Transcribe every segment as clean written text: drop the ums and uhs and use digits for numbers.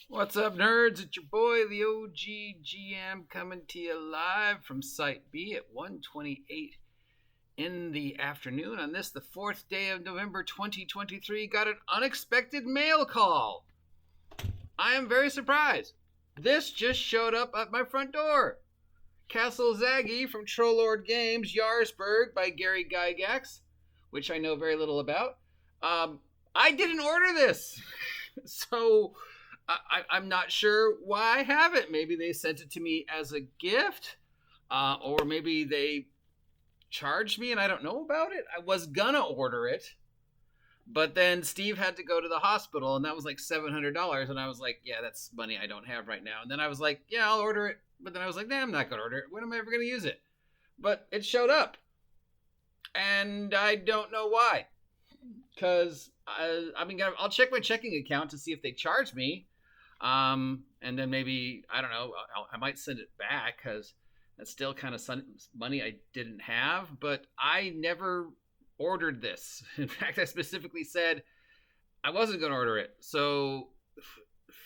What's up, nerds? It's your boy, the OGGM, coming to you live from Site B at 1:28 in the afternoon on this, the 4th day of November 2023. Got an unexpected mail call. I am very surprised. This just showed up at my front door. Castle Zagyg from Trollord Games, Yarsburg by Gary Gygax, which I know very little about. I didn't order this, so I'm not sure why I have it. Maybe they sent it to me as a gift, or maybe they charged me and I don't know about it. I was gonna order it, but then Steve had to go to the hospital, and that was like $700, and I was like, yeah, that's money I don't have right now. And then I was like, yeah, I'll order it, but then I was like, nah, I'm not gonna order it. When am I ever gonna use it? But it showed up, and I don't know why. Because I'll check my checking account to see if they charge me. And then maybe, I don't know, I might send it back because that's still kind of money I didn't have. But I never ordered this. In fact, I specifically said I wasn't going to order it. So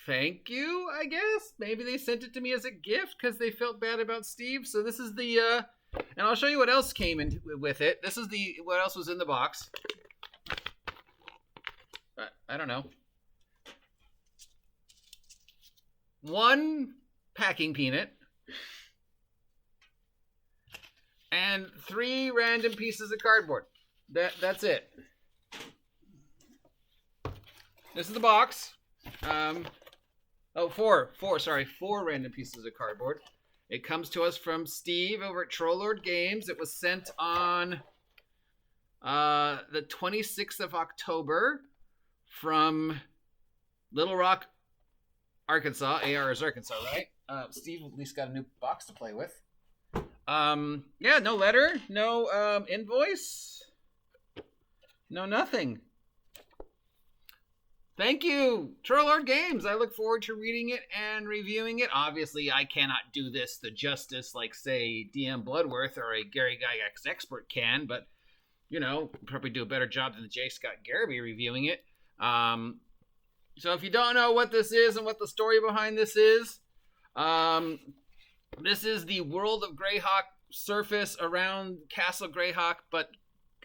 thank you, I guess. Maybe they sent it to me as a gift because they felt bad about Steve. So this is the, and I'll show you what else came in with it. This is what else was in the box. I don't know. 1 packing peanut and 3 random pieces of cardboard. That's it. This is the box. 4 random pieces of cardboard. It comes to us from Steve over at Trollord Games. It was sent on the 26th of October from Little Rock, Arkansas. AR is Arkansas, right? Steve at least got a new box to play with. Yeah, no letter, no invoice, no nothing. Thank you, Trollord Games. I look forward to reading it and reviewing it. Obviously, I cannot do this the justice like, say, DM Bloodworth or a Gary Gygax expert can, but, you know, probably do a better job than the J. Scott Garrity reviewing it. So if you don't know what this is and what the story behind this is the world of Greyhawk surface around Castle Greyhawk, but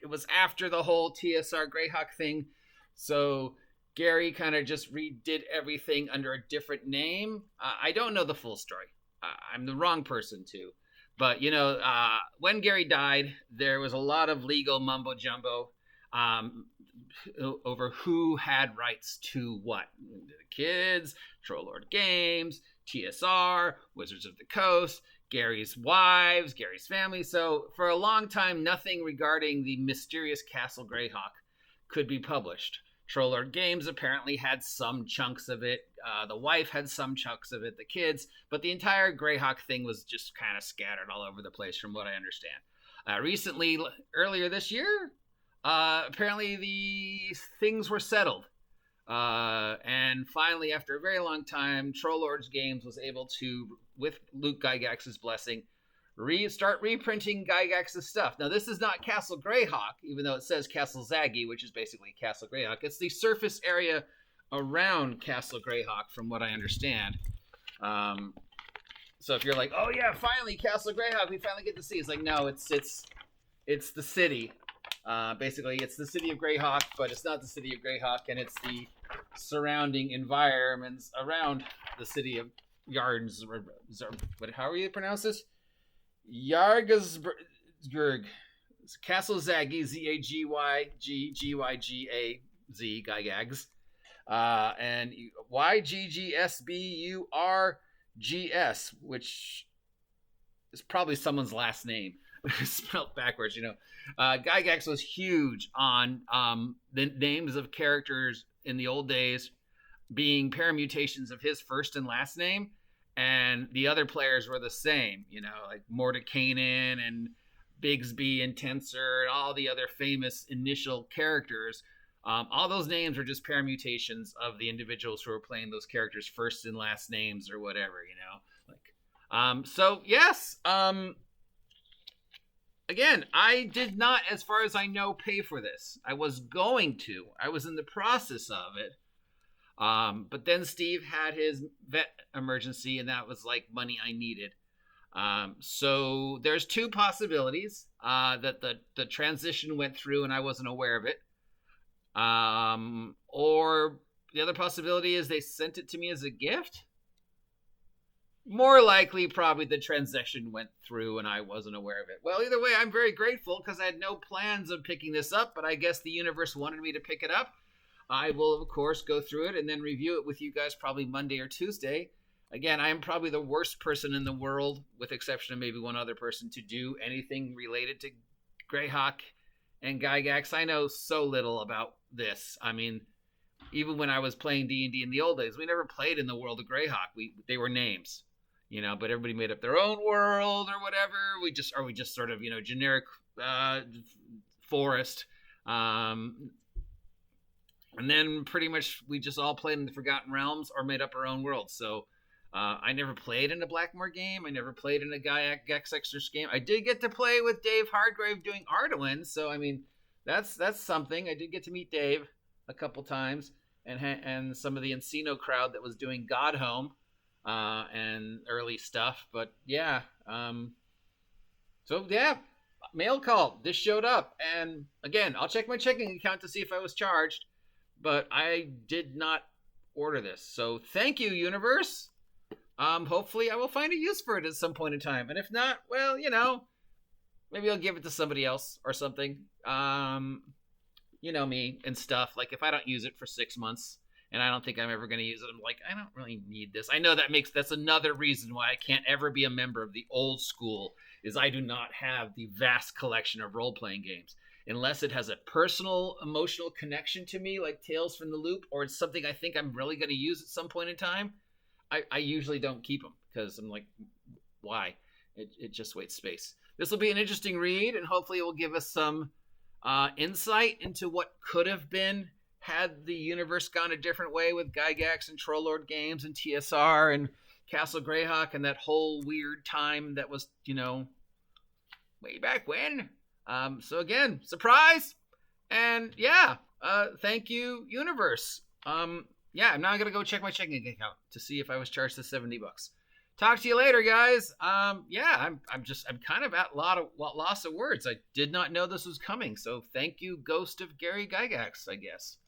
it was after the whole TSR Greyhawk thing. So Gary kind of just redid everything under a different name. I don't know the full story. I'm the wrong person to. But, you know, when Gary died, there was a lot of legal mumbo jumbo over who had rights to what. The kids, Trollord Games, TSR, Wizards of the Coast, Gary's wives, Gary's family. So for a long time, nothing regarding the mysterious Castle Greyhawk could be published. Trollord Games apparently had some chunks of it. The wife had some chunks of it, the kids, but the entire Greyhawk thing was just kind of scattered all over the place from what I understand. Recently, earlier this year, apparently the things were settled. And finally, after a very long time, Trollord Games was able to, with Luke Gygax's blessing, start reprinting Gygax's stuff. Now, this is not Castle Greyhawk, even though it says Castle Zagyg, which is basically Castle Greyhawk. It's the surface area around Castle Greyhawk, from what I understand. So if you're like, oh yeah, finally Castle Greyhawk, we finally get to see. It's like, no, it's the city. Basically, it's the city of Greyhawk, but it's not the city of Greyhawk, and it's the surrounding environments around the city of Yards. How are you pronounce this? Yargazburg. Castle Zagyg, Z-A-G-Y-G-G-Y-G-A-Z, Gygax. And Y-G-G-S-B-U-R-G-S, which is probably someone's last name. Spelled backwards, you know. Gygax was huge on the names of characters in the old days being permutations of his first and last name, and the other players were the same, you know, like Mordekainen and Bigsby and Tensor and all the other famous initial characters. All those names are just permutations of the individuals who were playing those characters' first and last names or whatever, you know. Like, so yes. Again, I did not, as far as I know, pay for this. I was going to. I was in the process of it. But then Steve had his vet emergency, and that was like money I needed. So there's two possibilities that the transition went through and I wasn't aware of it. Or the other possibility is they sent it to me as a gift. More likely, probably the transition went through and I wasn't aware of it. Well, either way, I'm very grateful because I had no plans of picking this up, but I guess the universe wanted me to pick it up. I will, of course, go through it and then review it with you guys probably Monday or Tuesday. Again, I am probably the worst person in the world, with exception of maybe one other person, to do anything related to Greyhawk and Gygax. I know so little about this. I mean, even when I was playing D&D in the old days, we never played in the world of Greyhawk. They were names, but everybody made up their own world or whatever. We just sort of, generic forest. And then pretty much we just all played in the Forgotten Realms or made up our own world. So I never played in a Blackmoor game. I never played in a Gygax Extras game. I did get to play with Dave Hardgrave doing Arduin. So, I mean, that's something. I did get to meet Dave a couple times and some of the Encino crowd that was doing God Home and early stuff. But, yeah. Mail call. This showed up. And, again, I'll check my checking account to see if I was charged. But I did not order this. So thank you, universe. Hopefully I will find a use for it at some point in time. And if not, well, maybe I'll give it to somebody else or something. Me and stuff. Like if I don't use it for 6 months and I don't think I'm ever going to use it, I'm like, I don't really need this. I know that's another reason why I can't ever be a member of the old school, is I do not have the vast collection of role-playing games. Unless it has a personal, emotional connection to me, like Tales from the Loop, or it's something I think I'm really going to use at some point in time, I usually don't keep them because I'm like, why? It just wastes space. This will be an interesting read, and hopefully it will give us some insight into what could have been had the universe gone a different way with Gygax and Trollord Games and TSR and Castle Greyhawk and that whole weird time that was, way back when. So again, surprise, and thank you, universe. I'm now gonna go check my checking account to see if I was charged the $70. Talk to you later, guys. I'm kind of at loss of words. I did not know this was coming, so thank you, Ghost of Gary Gygax, I guess.